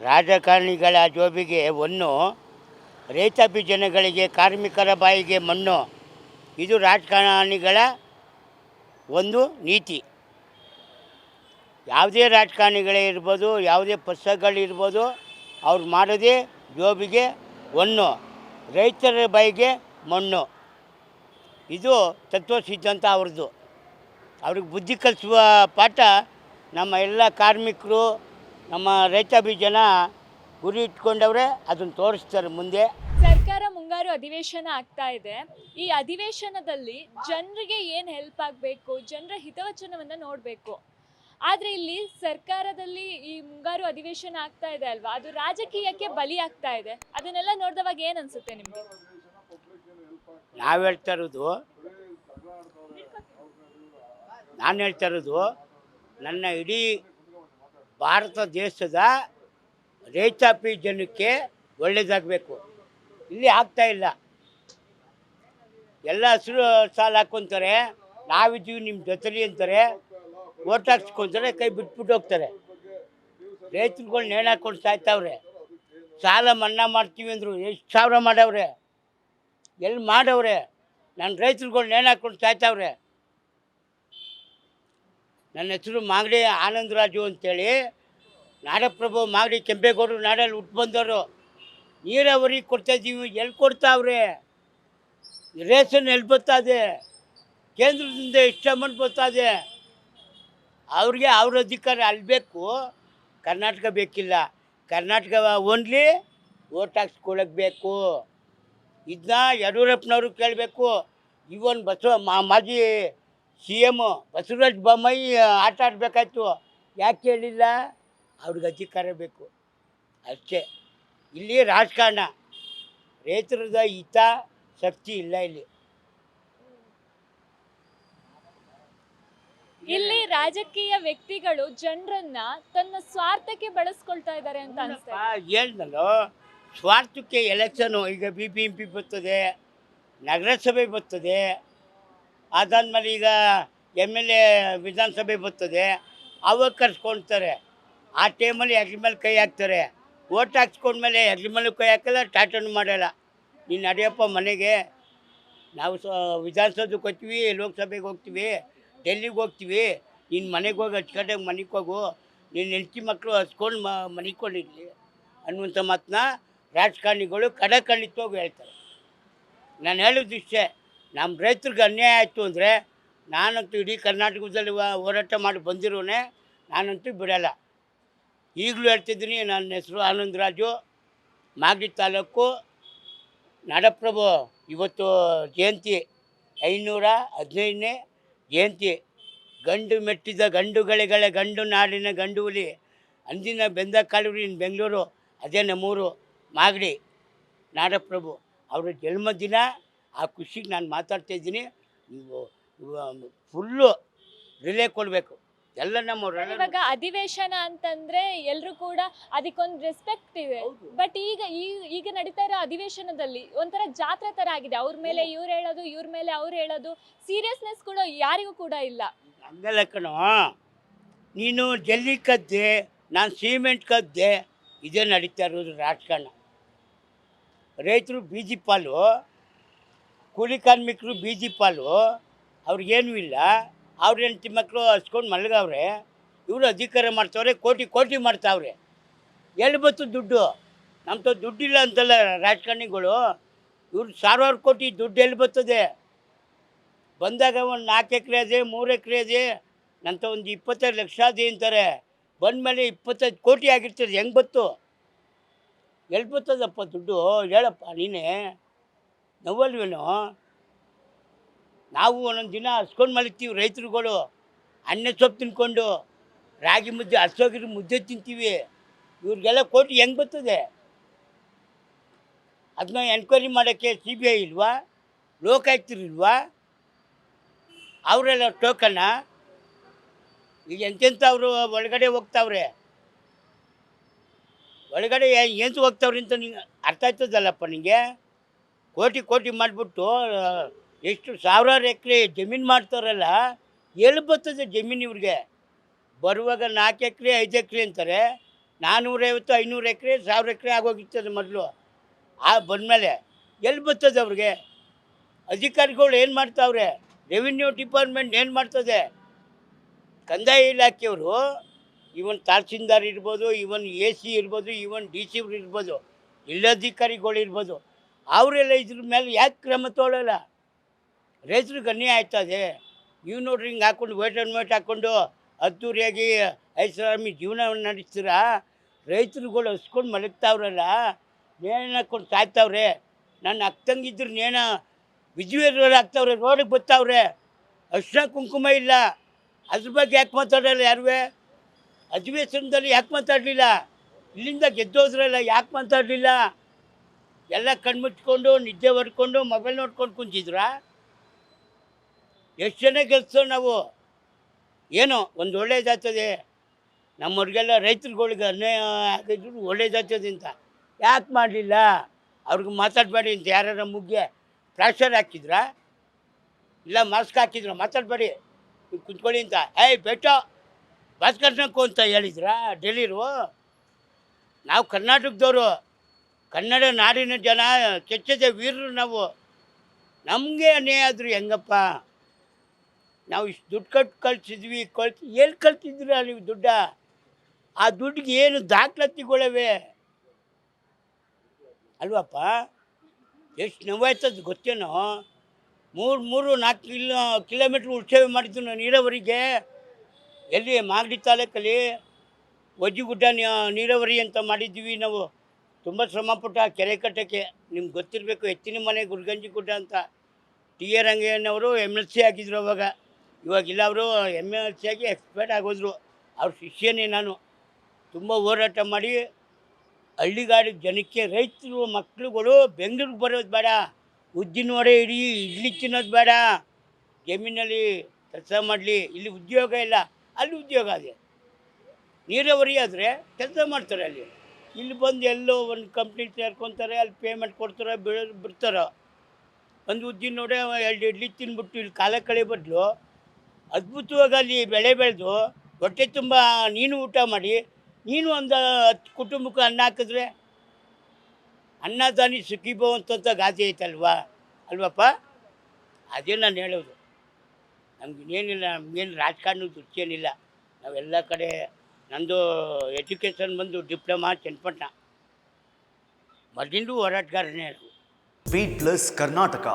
ರಾಜಕಾರಣಿಗಳ ಜೋಬಿಗೆ ಹೊನ್ನು, ರೈತಾಪಿ ಜನಗಳಿಗೆ ಕಾರ್ಮಿಕರ ಬಾಯಿಗೆ ಮಣ್ಣು. ಇದು ರಾಜಕಾರಣಿಗಳ ಒಂದು ನೀತಿ. ಯಾವುದೇ ರಾಜಕಾರಣಿಗಳೇ ಇರ್ಬೋದು, ಯಾವುದೇ ಪಕ್ಷಗಳಿರ್ಬೋದು, ಅವ್ರು ಮಾಡೋದೇ ಜೋಬಿಗೆ ಹೊನ್ನು, ರೈತರ ಬಾಯಿಗೆ ಮಣ್ಣು. ಇದು ತತ್ವ ಸಿದ್ಧಾಂತ ಅವ್ರದ್ದು. ಅವ್ರಿಗೆ ಬುದ್ಧಿ ಕಲಿಸುವ ಪಾಠ ನಮ್ಮ ಎಲ್ಲ ಕಾರ್ಮಿಕರು, ನಮ್ಮ ರೈತಾಪಿ ಜನ ಗುರಿ ಇಟ್ಕೊಂಡವ್ರೆ, ಅದನ್ನು ತೋರಿಸ್ತಾರೆ ಮುಂದೆ. ಸರ್ಕಾರ ಮುಂಗಾರು ಅಧಿವೇಶನ ಆಗ್ತಾ ಇದೆ. ಈ ಅಧಿವೇಶನದಲ್ಲಿ ಜನರಿಗೆ ಏನು ಹೆಲ್ಪ್ ಆಗಬೇಕು, ಜನರ ಹಿತವಚನವನ್ನು ನೋಡಬೇಕು. ಆದರೆ ಇಲ್ಲಿ ಸರ್ಕಾರದಲ್ಲಿ ಈ ಮುಂಗಾರು ಅಧಿವೇಶನ ಆಗ್ತಾ ಇದೆ ಅಲ್ವಾ, ಅದು ರಾಜಕೀಯಕ್ಕೆ ಬಲಿ ಆಗ್ತಾ ಇದೆ. ಅದನ್ನೆಲ್ಲ ನೋಡಿದವಾಗ ಏನು ಅನಿಸುತ್ತೆ ನಿಮಗೆ? ನಾವು ಹೇಳ್ತಾ ಇರೋದು, ನಾನು ಹೇಳ್ತಾ ಇರೋದು, ನನ್ನ ಇಡೀ ಭಾರತ ದೇಶದ ರೈತಾಪಿ ಜನಕ್ಕೆ ಒಳ್ಳೇದಾಗಬೇಕು. ಇಲ್ಲಿ ಆಗ್ತಾಯಿಲ್ಲ. ಎಲ್ಲ ಹಸಿರು ಸಾಲ ಹಾಕ್ಕೊತಾರೆ, ನಾವಿದ್ದೀವಿ ನಿಮ್ಮ ಜೊತೆಲಿ ಅಂತಾರೆ, ಓಟ್ ಹಾಕ್ಸ್ಕೊತಾರೆ, ಕೈ ಬಿಟ್ಬಿಟ್ಟು ಹೋಗ್ತಾರೆ. ರೈತರುಗಳು ನೇಣು ಹಾಕ್ಕೊಂಡು ಸಾಯ್ತಾವ್ರೆ. ಸಾಲ ಮನ್ನಾ ಮಾಡ್ತೀವಿ ಅಂದರು, ಎಷ್ಟು ಸಾವಿರ ಮಾಡವ್ರೆ, ಎಲ್ಲಿ ಮಾಡವ್ರೆ? ನನ್ನ ರೈತರುಗಳು ನೇಣು ಹಾಕ್ಕೊಂಡು ಸಾಯ್ತಾವ್ರೆ. ನನ್ನ ಹೆಸರು ಮಾಗಡಿ ಆನಂದರಾಜು ಅಂತೇಳಿ, ನಾಡಪ್ರಭು ಮಾಗಡಿ ಕೆಂಪೇಗೌಡರು ನಾಡಲ್ಲಿ ಹುಟ್ಟು ಬಂದವರು. ನೀರಾವರಿ ಕೊಡ್ತಾಯಿದ್ದೀವಿ, ಎಲ್ಲಿ ಕೊಡ್ತಾವ್ರೆ? ರೇಷನ್ ಎಲ್ಲಿ ಬರ್ತದೆ? ಕೇಂದ್ರದಿಂದ ಎಷ್ಟು ಅಮೌಂಟ್ ಬರ್ತದೆ? ಅವ್ರಿಗೆ ಅವ್ರ ಅಧಿಕಾರ ಅಲ್ಲಿ ಬೇಕು, ಕರ್ನಾಟಕ ಬೇಕಿಲ್ಲ. ಕರ್ನಾಟಕ ಓನ್ಲಿ ಓಟ್ ಹಾಕ್ಸ್ಕೊಳಕ್ಕೆ ಬೇಕು. ಇದನ್ನ ಯಡಿಯೂರಪ್ಪನವರು ಕೇಳಬೇಕು. ಇವನ್ ಮಾಜಿ CM ಬಸವರಾಜ ಬೊಮ್ಮಾಯಿ ಆಟ ಆಡಬೇಕಾಯ್ತು, ಯಾಕೆ ಕೇಳಿಲ್ಲ? ಅವ್ರಿಗೆ ಅಧಿಕಾರ ಬೇಕು ಅಷ್ಟೇ. ಇಲ್ಲಿ ರಾಜಕಾರಣ, ರೈತರದ ಹಿತ ಶಕ್ತಿ ಇಲ್ಲ ಇಲ್ಲಿ. ಇಲ್ಲಿ ರಾಜಕೀಯ ವ್ಯಕ್ತಿಗಳು ಜನರನ್ನ ತನ್ನ ಸ್ವಾರ್ಥಕ್ಕೆ ಬಳಸ್ಕೊಳ್ತಾ ಇದ್ದಾರೆ ಅಂತ ಅನ್ಸುತ್ತೆ. ಹೇಳ್ದಲ್ಲೋ, ಸ್ವಾರ್ಥಕ್ಕೆ ಎಲೆಕ್ಷನು. ಈಗ BBMP ಬರ್ತದೆ, ನಗರಸಭೆ ಬರ್ತದೆ, ಅದಾದ್ಮೇಲೆ ಈಗ MLA ವಿಧಾನಸಭೆ ಬರ್ತದೆ. ಅವಾಗ ಕರ್ಸ್ಕೊಳ್ತಾರೆ. ಆ ಟೈಮಲ್ಲಿ ಹೆಗ್ಲ ಮೇಲೆ ಕೈ ಹಾಕ್ತಾರೆ. ಓಟ್ ಹಾಕ್ಸ್ಕೊಂಡ್ಮೇಲೆ ಹೆಗ್ಲ ಮೇಲೆ ಕೈ ಹಾಕಲ್ಲ, ಟಾಟನು ಮಾಡಲ್ಲ. ನೀನು ನಡೆಯಪ್ಪ ಮನೆಗೆ, ನಾವು ವಿಧಾನಸೌಧಕ್ಕೆ ಹೋಗ್ತೀವಿ, ಲೋಕಸಭೆಗೆ ಹೋಗ್ತೀವಿ, ಡೆಲ್ಲಿಗೆ ಹೋಗ್ತೀವಿ, ನಿನ್ನ ಮನೆಗೆ ಹೋಗಿ ಹಚ್ಕೊಂಡಾಗ ಮನೆಗೆ ಹೋಗು, ನಿನ್ನ ಹೆಂಡತಿ ಮಕ್ಕಳು ಹಚ್ಕೊಂಡು ಮನಿಕೊಂಡಿರಲಿ ಅನ್ನುವಂಥ ಮಾತನ್ನ ರಾಜಕಾರಣಿಗಳು ಖಂಡಿತವಾಗಿ ಹೇಳ್ತಾರೆ. ನಾನು ಹೇಳೋದಿಷ್ಟೇ, ನಮ್ಮ ರೈತರಿಗೆ ಅನ್ಯಾಯ ಆಯಿತು ಅಂದರೆ, ನಾನಂತೂ ಇಡೀ ಕರ್ನಾಟಕದಲ್ಲಿ ಹೋರಾಟ ಮಾಡಿ ಬಂದಿರೋನೆ, ನಾನಂತೂ ಬಿಡಲ್ಲ. ಈಗಲೂ ಹೇಳ್ತಿದ್ದೀನಿ, ನನ್ನ ಹೆಸರು ಆನಂದರಾಜು, ಮಾಗಡಿ ತಾಲೂಕು, ನಾಡಪ್ರಭು ಇವತ್ತು ಜಯಂತಿ, 515ನೇ ಜಯಂತಿ. ಗಂಡು ಮೆಟ್ಟಿದ ಗಂಡುಗಳಿಗಳ ಗಂಡು ನಾಡಿನ ಗಂಡು ಹುಲಿ, ಅಂದಿನ ಬೆಂದ ಕಾಲೂರಿ ಬೆಂಗಳೂರು, ಅದೇ ನಮ್ಮೂರು ಮಾಗಡಿ ನಾಡಪ್ರಭು ಅವರ ಜನ್ಮದಿನ. ಆ ಖುಷಿಗೆ ನಾನು ಮಾತಾಡ್ತಾಯಿದ್ದೀನಿ. ನೀವು ಫುಲ್ಲು ರಿಲೇ ಕೊಡಬೇಕು ಎಲ್ಲ ನಮ್ಮವ್ರು. ಇವಾಗ ಅಧಿವೇಶನ ಅಂತಂದ್ರೆ ಎಲ್ಲರೂ ಕೂಡ ಅದಕ್ಕೊಂದು ರೆಸ್ಪೆಕ್ಟ್ ಇದೆ. ಬಟ್ ಈಗ ನಡೀತಾ ಇರೋ ಅಧಿವೇಶನದಲ್ಲಿ ಒಂಥರ ಜಾತ್ರೆ ತರ ಆಗಿದೆ. ಅವ್ರ ಮೇಲೆ ಇವ್ರು ಹೇಳೋದು, ಇವ್ರ ಮೇಲೆ ಅವ್ರು ಹೇಳೋದು, ಸೀರಿಯಸ್ನೆಸ್ ಕೂಡ ಯಾರಿಗೂ ಕೂಡ ಇಲ್ಲ. ಹಂಗಲ್ಲ ಕಣೋ, ನೀನು ಜಲ್ಲಿ ಕದ್ದೆ, ನಾನು ಸಿಮೆಂಟ್ ಕದ್ದೆ, ಇದೇ ನಡೀತಾ ಇರೋದು ರಾಜಕಾರಣ. ರೈತರು ಬೀದಿ ಪಾಲು, ಕೂಲಿ ಕಾರ್ಮಿಕರು ಬೀದಿ ಪಾಲು, ಅವ್ರಿಗೇನೂ ಇಲ್ಲ. ಅವ್ರ ಹೆಂಡತಿ ಮಕ್ಕಳು ಹಚ್ಕೊಂಡು ಮಲಗವ್ರೆ, ಇವರು ಅಧಿಕಾರ ಮಾಡ್ತಾವ್ರೆ, ಕೋಟಿ ಮಾಡ್ತಾವ್ರೆ. ಎಲ್ಲಿ ಬಂತು ದುಡ್ಡು? ನಮ್ಮ ದುಡ್ಡಿಲ್ಲ ಅಂತಲ್ಲ ರಾಜಕಾರಣಿಗಳು. ಇವ್ರು ಸಾವಿರಾರು ಕೋಟಿ ದುಡ್ಡು ಎಲ್ಲಿ ಬರ್ತದೆ? ಬಂದಾಗ ಒಂದು 4 ಎಕರೆ ಅದೇ, 3 ಎಕರೆ ಅದೇ, ನಂತ ಒಂದು 25 ಲಕ್ಷ ಅದೇ ಅಂತಾರೆ. ಬಂದಮೇಲೆ 25 ಕೋಟಿ ಆಗಿರ್ತದೆ. ಹೆಂಗೆ ಬತ್ತು? ಎಲ್ಲಿ ಬರ್ತದಪ್ಪ ದುಡ್ಡು? ಹೇಳಪ್ಪ ನೀನೇ, ನೋವಲ್ವೇನೋ? ನಾವು ಒಂದೊಂದು ದಿನ ಹಸ್ಕೊಂಡು ಮಲಗ್ತೀವಿ ರೈತರುಗಳು, ಅನ್ನ ಸೊಪ್ಪು ತಿನ್ಕೊಂಡು, ರಾಗಿ ಮುದ್ದೆ, ಹಸೋಗಿರೋ ಮುದ್ದೆ ತಿಂತೀವಿ. ಇವ್ರಿಗೆಲ್ಲ ಕೋಟಿ ಹೆಂಗೆ ಬರ್ತದೆ? ಅದನ್ನ ಎನ್ಕ್ವೈರಿ ಮಾಡೋಕ್ಕೆ CBI ಇಲ್ವಾ? ಲೋಕಾಯುಕ್ತರಿಲ್ವಾ? ಅವರೆಲ್ಲ ಟೋಕನ್ನ ಈಗ ಎಂತೆಂಥವ್ರು ಒಳಗಡೆ ಹೋಗ್ತಾವ್ರೆ. ಒಳಗಡೆ ಏನು ಹೋಗ್ತಾವ್ರಿ ಅಂತ ನಿಂಗೆ ಅರ್ಥ ಆಯ್ತದಲ್ಲಪ್ಪ ನಿನಗೆ? ಕೋಟಿ ಮಾಡಿಬಿಟ್ಟು ಎಷ್ಟು ಸಾವಿರಾರು ಎಕರೆ ಜಮೀನು ಮಾಡ್ತಾರಲ್ಲ, ಎಲ್ಲಿ ಬರ್ತದೆ ಜಮೀನು ಇವ್ರಿಗೆ? ಬರುವಾಗ 4 ಎಕರೆ 5 ಎಕರೆ ಅಂತಾರೆ, 450 500 ಎಕರೆ 1000 ಎಕರೆ ಆಗೋಗಿರ್ತದೆ ಮೊದಲು. ಬಂದಮೇಲೆ ಎಲ್ಲಿ ಬರ್ತದೆ ಅವ್ರಿಗೆ? ಅಧಿಕಾರಿಗಳು ಏನು ಮಾಡ್ತಾವ್ರೆ? ರೆವಿನ್ಯೂ ಡಿಪಾರ್ಟ್ಮೆಂಟ್ ಏನು ಮಾಡ್ತದೆ? ಕಂದಾಯ ಇಲಾಖೆಯವರು ಇವನ್ ತಹಸೀಲ್ದಾರ್ ಇರ್ಬೋದು, ಇವನ್ AC ಇರ್ಬೋದು, ಇವನ್ DC ಇರ್ಬೋದು, ಇಲ್ಲಧಿಕಾರಿಗಳು ಇರ್ಬೋದು, ಅವರೆಲ್ಲ ಇದ್ರ ಮೇಲೆ ಯಾಕೆ ಕ್ರಮ ತೊಗೊಳ್ಳಲ್ಲ? ರೈತರಿಗೆ ಅನ್ಯಾಯ ಆಯ್ತದೆ. ನೀವು ನೋಡ್ರಿ ಹಿಂಗೆ ಹಾಕ್ಕೊಂಡು ವೇಟ್ ಆ್ಯಂಡ್ ವೇಟ್ ಹಾಕ್ಕೊಂಡು ಅದ್ದೂರಿಯಾಗಿ ಐಷಾರಾಮಿ ಜೀವನವನ್ನು ನಡೆಸ್ತೀರಾ? ರೈತರುಗಳು ಹಸ್ಕೊಂಡು ಮಲಗ್ತಾವ್ರಲ್ಲ, ನೇಣು ಹಾಕ್ಕೊಂಡು ಸಾಯ್ತಾವ್ರೆ. ನನ್ನ ಅಕ್ಕಂಗಿದ್ರು ನೇಣ ವಿಜುವಲ್ ಆಗ್ತಾವ್ರೆ, ರೋಡಿಗೆ ಬರ್ತಾವ್ರೆ, ಅರ್ಶಿನ ಕುಂಕುಮ ಇಲ್ಲ. ಅದ್ರ ಬಗ್ಗೆ ಯಾಕೆ ಮಾತಾಡಲ್ಲ ಯಾರುವೆ? ಅಧಿವೇಶನದಲ್ಲಿ ಯಾಕೆ ಮಾತಾಡಲಿಲ್ಲ? ಇಲ್ಲಿಂದ ಗೆದ್ದೋದ್ರಲ್ಲ, ಯಾಕೆ ಮಾತಾಡಲಿಲ್ಲ? ಎಲ್ಲ ಕಣ್ಮುಚ್ಕೊಂಡು ನಿದ್ದೆ ಬರ್ಕೊಂಡು ಮೊಬೈಲ್ ನೋಡ್ಕೊಂಡು ಕುಂತಿದ್ರಾ? ಎಷ್ಟು ಜನ ಗೆಲ್ಸೋ ನಾವು? ಏನೋ ಒಂದು ಒಳ್ಳೇದಾಗ್ತದೆ ನಮ್ಮವ್ರಿಗೆಲ್ಲ, ರೈತರುಗಳಿಗೆ ಅನ್ಯಾಯ ಆಗಿದ್ರು ಒಳ್ಳೇದಾಗ್ತದೆ ಅಂತ ಯಾಕೆ ಮಾಡಲಿಲ್ಲ? ಅವ್ರಿಗೆ ಮಾತಾಡಬೇಡಿ ಅಂತ ಯಾರ ಮುಗ್ಗೆ ಪ್ರೆಷರ್ ಹಾಕಿದ್ರಾ? ಇಲ್ಲ ಮಾಸ್ಕ್ ಹಾಕಿದ್ರ ಮಾತಾಡಬೇಡಿ ಕುಂತ್ಕೊಳ್ಳಿ ಅಂತ? ಬೇಟೋ ಭಾಸ್ಕರ್ನಕ್ಕು ಅಂತ ಹೇಳಿದ್ರಾ ಡೆಲ್ಲಿರು? ನಾವು ಕರ್ನಾಟಕದವರು, ಕನ್ನಡ ನಾಡಿನ ಜನ, ಕೆಚ್ಚದ ವೀರರು ನಾವು. ನಮಗೆ ಅನ್ಯಾಯ ಆದರೂ ಹೆಂಗಪ್ಪ? ನಾವು ಇಷ್ಟು ದುಡ್ಡು ಕಳಿಸಿದ್ವಿ, ಎಲ್ಲಿ ಕಳ್ಸಿದ್ರಿ ನೀವು ದುಡ್ಡ? ಆ ದುಡ್ಡಿಗೆ ಏನು ದಾಖಲಾತಿಗಳವೆ ಅಲ್ವಪ್ಪ? ಎಷ್ಟು ನೋವಾಯ್ತದ ಗೊತ್ತೇನೋ? 3-4 ಕಿಲೋಮೀಟ್ರ್ ಉತ್ಸವ ಮಾಡಿದ್ದು ನಾವು ನೀರಾವರಿಗೆ. ಎಲ್ಲಿ? ಮಾಗಡಿ ತಾಲೂಕಲ್ಲಿ ವಜ್ಜಿಗುಡ್ಡ ನೀರಾವರಿ ಅಂತ ಮಾಡಿದ್ವಿ ನಾವು. ತುಂಬ ಶ್ರಮಪಟ್ಟ ಕೆರೆ ಕಟ್ಟೋಕ್ಕೆ. ನಿಮ್ಗೆ ಗೊತ್ತಿರಬೇಕು, ಎತ್ತಿನ ಮನೆ ಗುರ್ಗಂಜಿ ಗುಡ್ಡ ಅಂತ. TR ರಂಗಯ್ಯನವರು MLC ಆಗಿದ್ರು ಅವಾಗ. ಇವಾಗಿಲ್ಲ, ಅವರು MLC ಆಗಿ ಎಕ್ಸ್ಪೈರ್ಡ್ ಆಗೋದ್ರು. ಅವ್ರ ಶಿಷ್ಯನೇ ನಾನು. ತುಂಬ ಹೋರಾಟ ಮಾಡಿ ಹಳ್ಳಿಗಾಡಿ ಜನಕ್ಕೆ, ರೈತರು ಮಕ್ಕಳುಗಳು ಬೆಂಗಳೂರಿಗೆ ಬರೋದು ಬೇಡ, ಉದ್ದಿನ ವಡೆ ಇಡ್ಲಿ ತಿನ್ನೋದು ಬೇಡ, ಜಮೀನಲ್ಲಿ ಕೆಲಸ ಮಾಡಲಿ. ಇಲ್ಲಿ ಉದ್ಯೋಗ ಇಲ್ಲ, ಅಲ್ಲಿ ಉದ್ಯೋಗ ಇದೆ. ನೀರಾವರಿ ಆದರೆ ಕೆಲಸ ಮಾಡ್ತಾರೆ ಅಲ್ಲಿ. ಇಲ್ಲಿ ಬಂದು ಎಲ್ಲೋ ಒಂದು ಕಂಪ್ನಿ ಸೇರ್ಕೊತಾರೆ, ಅಲ್ಲಿ ಪೇಮೆಂಟ್ ಕೊಡ್ತಾರೆ, ಬಿಡ್ತಾರೆ. ಒಂದು ಉದ್ದಿನ ವಡೆ 2 ಇಡ್ಲಿ ತಿನ್ಬಿಟ್ಟು ಇಲ್ಲಿ ಕಾಲ ಕಳೆ ಬದಲು ಅದ್ಭುತವಾಗಿ ಅಲ್ಲಿ ಬೆಳೆ ಬೆಳೆದು ಹೊಟ್ಟೆ ತುಂಬ ನೀನು ಊಟ ಮಾಡಿ, ನೀನು ಒಂದು 10 ಕುಟುಂಬಕ್ಕೆ ಅನ್ನ ಹಾಕಿದ್ರೆ ಅನ್ನದಾನಿ ಸುಖೀಭವ ಅಂತ ಗಾದೆ ಐತಲ್ವಾ? ಅಲ್ವಪ್ಪ? ಅದೇ ನಾನು ಹೇಳೋದು. ನಮಗೇನಿಲ್ಲ, ನಮಗೇನು ರಾಜಕಾರಣದ ದೃಷ್ಟಿಯೇನಿಲ್ಲ. ನಾವೆಲ್ಲ ಕಡೆ, ನಂದು ಎಜುಕೇಷನ್ ಬಂದು ಡಿಪ್ಲೊಮಾ ಚನ್ನಪಟ್ಟಣ. ಮೊದಲಿಂದು ಹೋರಾಟಗಾರನೇ. Beat plus Karnataka.